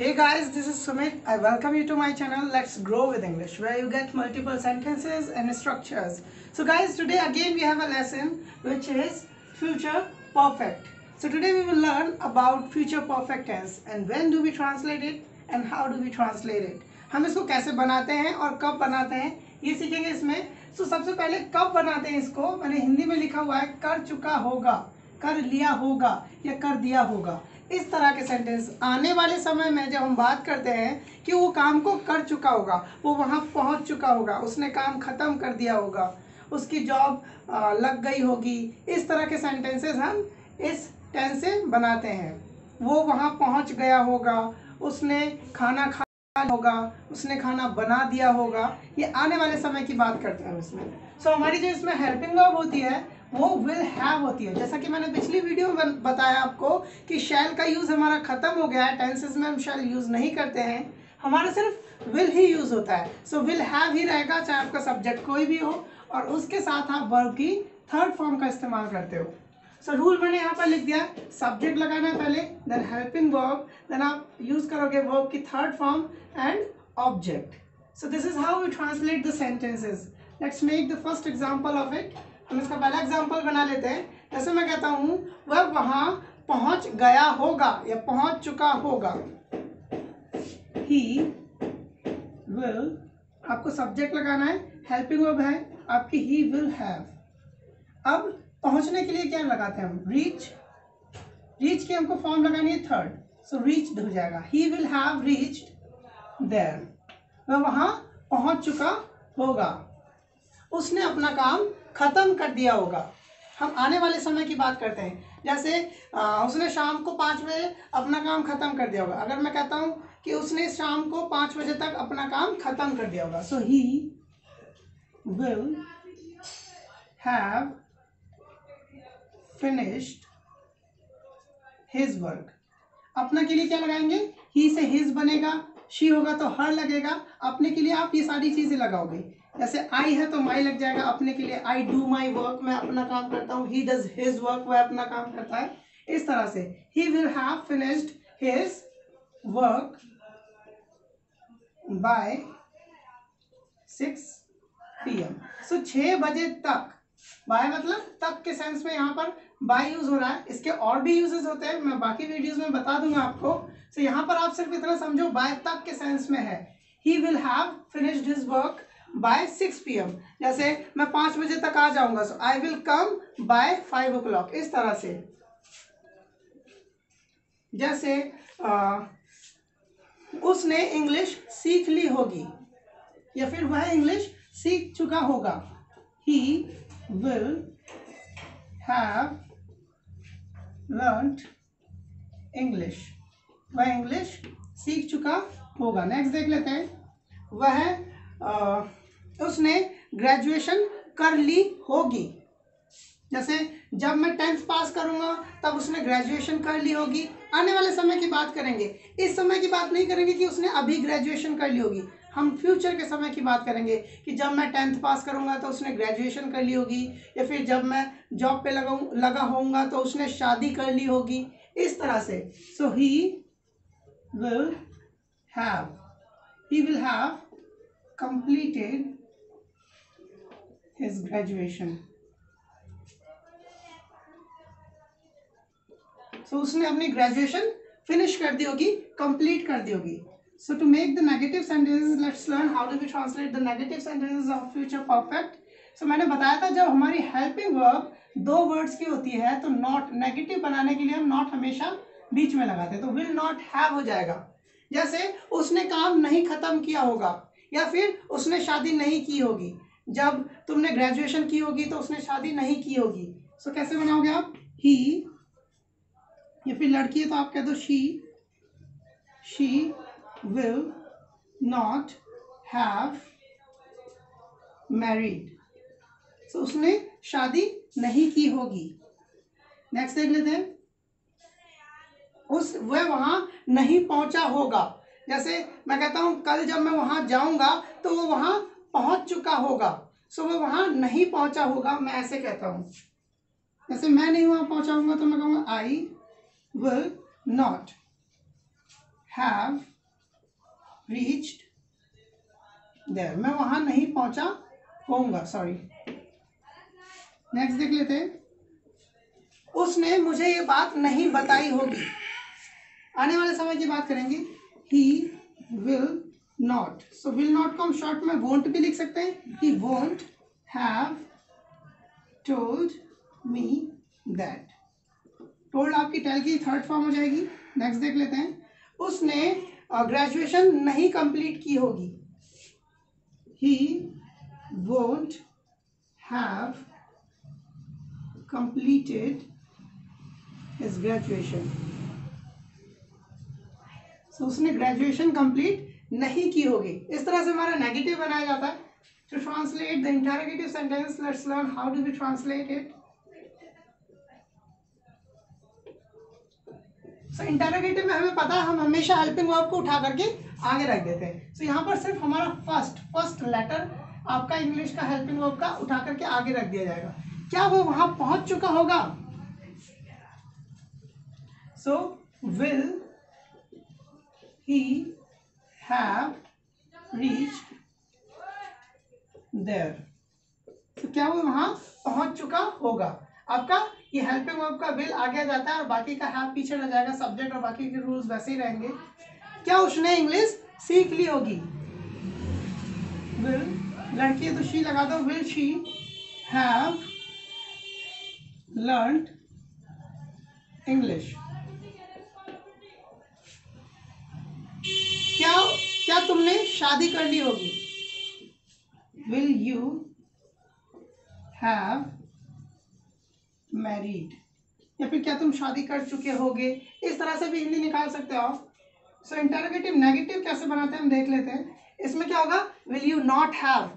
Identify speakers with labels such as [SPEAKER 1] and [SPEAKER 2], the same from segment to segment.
[SPEAKER 1] Hey guys, this is Sumit. I welcome you to my channel Let's Grow with English, where you get multiple sentences and structures. So guys, today again we have a lesson which is future perfect. So today we will learn about future perfect tense and when do we translate it and how do we translate it. हम इसको कैसे बनाते हैं और कब बनाते हैं ये सीखेंगे इसमें. So सबसे पहले कब बनाते हैं इसको मैंने हिंदी में लिखा हुआ है कर चुका होगा, कर लिया होगा या कर दिया होगा. इस तरह के सेंटेंस आने वाले समय में जब हम बात करते हैं कि वो काम को कर चुका होगा, वो वहाँ पहुँच चुका होगा, उसने काम ख़त्म कर दिया होगा, उसकी जॉब लग गई होगी, इस तरह के सेंटेंसेस हम इस टेंस से बनाते हैं. वो वहाँ पहुँच गया होगा, उसने खाना खाया होगा, उसने खाना बना दिया होगा, ये आने वाले समय की बात करते हैं इसमें. सो हमारी जो इसमें हेल्पिंग वर्ब होती है वो विल हैव होती है. जैसा कि मैंने पिछली वीडियो में बताया आपको कि शैल का यूज़ हमारा ख़त्म हो गया है, टेंसेस में हम शैल यूज़ नहीं करते हैं, हमारा सिर्फ विल ही यूज़ होता है. सो विल हैव ही रहेगा चाहे आपका सब्जेक्ट कोई भी हो और उसके साथ आप वर्ब की थर्ड फॉर्म का इस्तेमाल करते हो. सो रूल मैंने यहाँ पर लिख दिया, सब्जेक्ट लगाना है पहले, देन हेल्पिंग वर्ब, देन आप यूज़ करोगे वर्ब की third form and object. So this is how we translate the sentences. Let's make the first example of it. हम इसका पहला एग्जाम्पल बना लेते हैं. जैसे मैं कहता हूँ वह वहाँ पहुँच गया होगा या पहुँच चुका होगा. He will, आपको सब्जेक्ट लगाना है, हेल्पिंग वर्ब है आपकी he will have. अब पहुँचने के लिए क्या लगाते हैं हम, रीच. रीच की हमको फॉर्म लगानी है थर्ड, सो रीच्ड हो जाएगा. He will have reached there. वह वहाँ पहुँच चुका होगा, उसने अपना काम खत्म कर दिया होगा. हम आने वाले समय की बात करते हैं. जैसे उसने शाम को 5 बजे अपना काम खत्म कर दिया होगा. अगर मैं कहता हूँ कि उसने शाम को 5 बजे तक अपना काम खत्म कर दिया होगा, so he will have finished his work. अपना के लिए क्या लगाएंगे, ही से हिज बनेगा, शी होगा तो हर लगेगा, अपने के लिए आप ये सारी चीजें लगाओगे. जैसे आई है तो माई लग जाएगा, अपने के लिए आई डू माई वर्क, मैं अपना काम करता हूँ, ही डज हिज वर्क, वह अपना काम करता है. इस तरह से ही will have finished his work by 6 PM. सो 6 बजे तक, बाय मतलब तक के सेंस में यहाँ पर बाय यूज हो रहा है. इसके और भी यूजेस होते हैं, मैं बाकी वीडियोस में बता दूंगा आपको. सो यहाँ पर आप सिर्फ इतना समझो बाय तक के सेंस में है. ही will have finished his work by 6 PM. जैसे मैं 5 बजे तक आ जाऊंगा, सो I will come by 5 o'clock. इस तरह से. जैसे उसने इंग्लिश सीख ली होगी या फिर वह इंग्लिश सीख चुका होगा. ही विल हैव लर्न्ड इंग्लिश, वह इंग्लिश सीख चुका होगा. नेक्स्ट देख लेते हैं. वह उसने ग्रेजुएशन कर ली होगी. जैसे जब मैं 10th पास करूंगा तब उसने ग्रेजुएशन कर ली होगी. आने वाले समय की बात करेंगे, इस समय की बात नहीं करेंगे कि उसने अभी ग्रेजुएशन कर ली होगी. हम फ्यूचर के समय की बात करेंगे कि जब मैं 10th पास करूंगा तो उसने ग्रेजुएशन कर ली होगी, या फिर जब मैं जॉब पे लगा होऊंगा तो उसने शादी कर ली होगी. इस तरह से. So he will have completed his graduation. So उसने अपनी ग्रेजुएशन फिनिश कर दी होगी, कंप्लीट कर दी होगी. So to make the negative sentences, let's learn how do we translate the negative sentences of future perfect. So मैंने बताया था जब हमारी हेल्पिंग वर्ब 2 वर्ड्स की होती है तो नॉट, नेगेटिव बनाने के लिए हम नॉट हमेशा बीच में लगाते हैं, तो विल नॉट हैव हो जाएगा. जैसे उसने काम नहीं खत्म किया होगा या फिर उसने शादी नहीं की होगी. जब तुमने ग्रेजुएशन की होगी तो उसने शादी नहीं की होगी. सो कैसे बनाओगे आप, ही, या फिर लड़की है तो आप कह दो she will not have married. सो उसने शादी नहीं की होगी. नेक्स्ट देख लेते हैं. वह वहां नहीं पहुंचा होगा. जैसे मैं कहता हूं कल जब मैं वहां जाऊंगा तो वो वहां पहुंच चुका होगा. सो वो वहां नहीं पहुंचा होगा, मैं ऐसे कहता हूं. जैसे मैं नहीं वहां पहुंचाऊंगा तो मैं कहूंगा I will not have reached there. मैं वहां नहीं पहुंचा होऊंगा, सॉरी. नेक्स्ट देख लेते हैं. उसने मुझे ये बात नहीं बताई होगी. आने वाले समय की बात करेंगे. He will not. So will not को हम शॉर्ट में won't भी लिख सकते हैं. He won't have told me that. told आपकी टेल की थर्ड फॉर्म हो जाएगी. नेक्स्ट देख लेते हैं. उसने ग्रेजुएशन नहीं कंप्लीट की होगी. He won't have completed his graduation. So उसने ग्रेजुएशन कंप्लीट नहीं की होगी. इस तरह से हमारा नेगेटिव बनाया जाता है. To translate the interrogative sentence, let's learn how do we translate it. So interrogative में हमें पता है हम हमेशा हेल्पिंग वर्ब को उठा करके आगे रख देते हैं. So यहाँ पर सिर्फ हमारा फर्स्ट लेटर आपका इंग्लिश का हेल्पिंग वर्ब का उठा करके आगे रख दिया जाएगा. क्या वो वहां पहुंच चुका होगा? So will he have reached there. तो क्या वो वहां पहुंच चुका होगा? आपका ये हेल्पिंग वर्ब का विल आगे जाता है और बाकी का हैव पीछे रह जाएगा. सब्जेक्ट और बाकी के रूल्स वैसे ही रहेंगे. क्या उसने इंग्लिश सीख ली होगी? विल, लड़की है तो शी लगा दो. Will she have learned English. क्या तुमने शादी कर ली होगी? Will you have married. या फिर क्या तुम शादी कर चुके होगे? इस तरह से भी हिंदी निकाल सकते हो. सो इंटरोगेटिव नेगेटिव कैसे बनाते हैं हम देख लेते हैं. इसमें क्या होगा? Will you not have.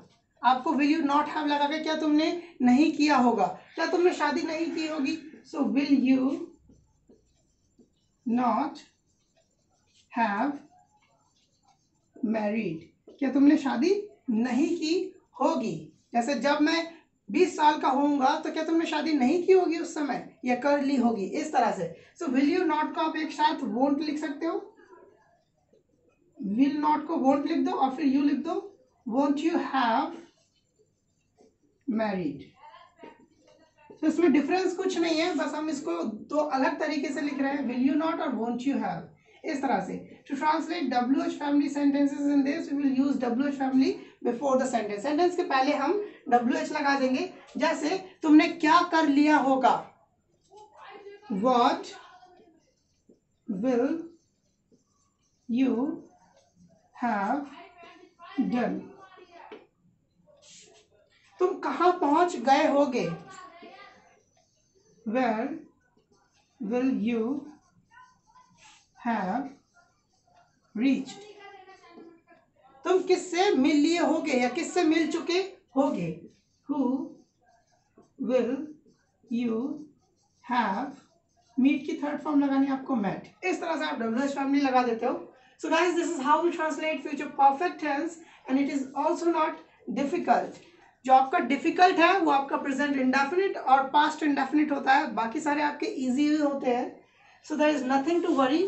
[SPEAKER 1] आपको will you not have लगा के क्या तुमने नहीं किया होगा, क्या तुमने शादी नहीं की होगी. सो will you not have married. क्या तुमने शादी नहीं की होगी. जैसे जब मैं 20 साल का होऊंगा तो क्या तुमने शादी नहीं की होगी उस समय, या कर ली होगी. इस तरह से. सो विल यू नॉट को आप एक साथ वोंट लिख सकते हो. विल नॉट को वोंट लिख दो और फिर यू लिख दो. Won't you have married. तो इसमें डिफरेंस कुछ नहीं है, बस हम इसको दो अलग तरीके से लिख रहे हैं. विल यू नॉट और वोंट यू हैव. इस तरह से. To translate WH family sentences in this we will use WH family before the sentence. Sentence के पहले हम WH लगा देंगे. जैसे तुमने क्या कर लिया होगा. What will you have done. तुम कहां पहुंच गए होगे. Where will you have reached. तुम किससे मिल लिए होगे या किससे मिल चुके होगे. Who will you have. Meet की थर्ड फॉर्म लगानी है आपको met. इस तरह से आप WH फैमिली लगा देते हो. So guys, this is how we translate future perfect tense and it is also not difficult. जो आपका डिफिकल्ट है वो आपका प्रेजेंट इंडेफिनिट और पास्ट इंडेफिनिट होता है. बाकी सारे आपके इजी होते हैं. So there is nothing to worry.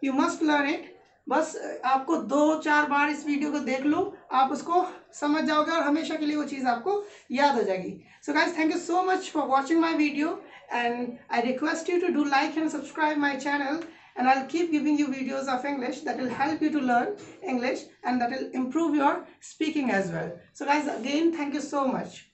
[SPEAKER 1] You must learn it. बस आपको 2-4 बार इस वीडियो को देख लो, आप उसको समझ जाओगे और हमेशा के लिए वो चीज़ आपको याद हो जाएगी. So guys, thank you so much for watching my video and I request you to do like and subscribe my channel and I'll keep giving you videos of English that will help you to learn English and that will improve your speaking as well. So guys, again, thank you so much.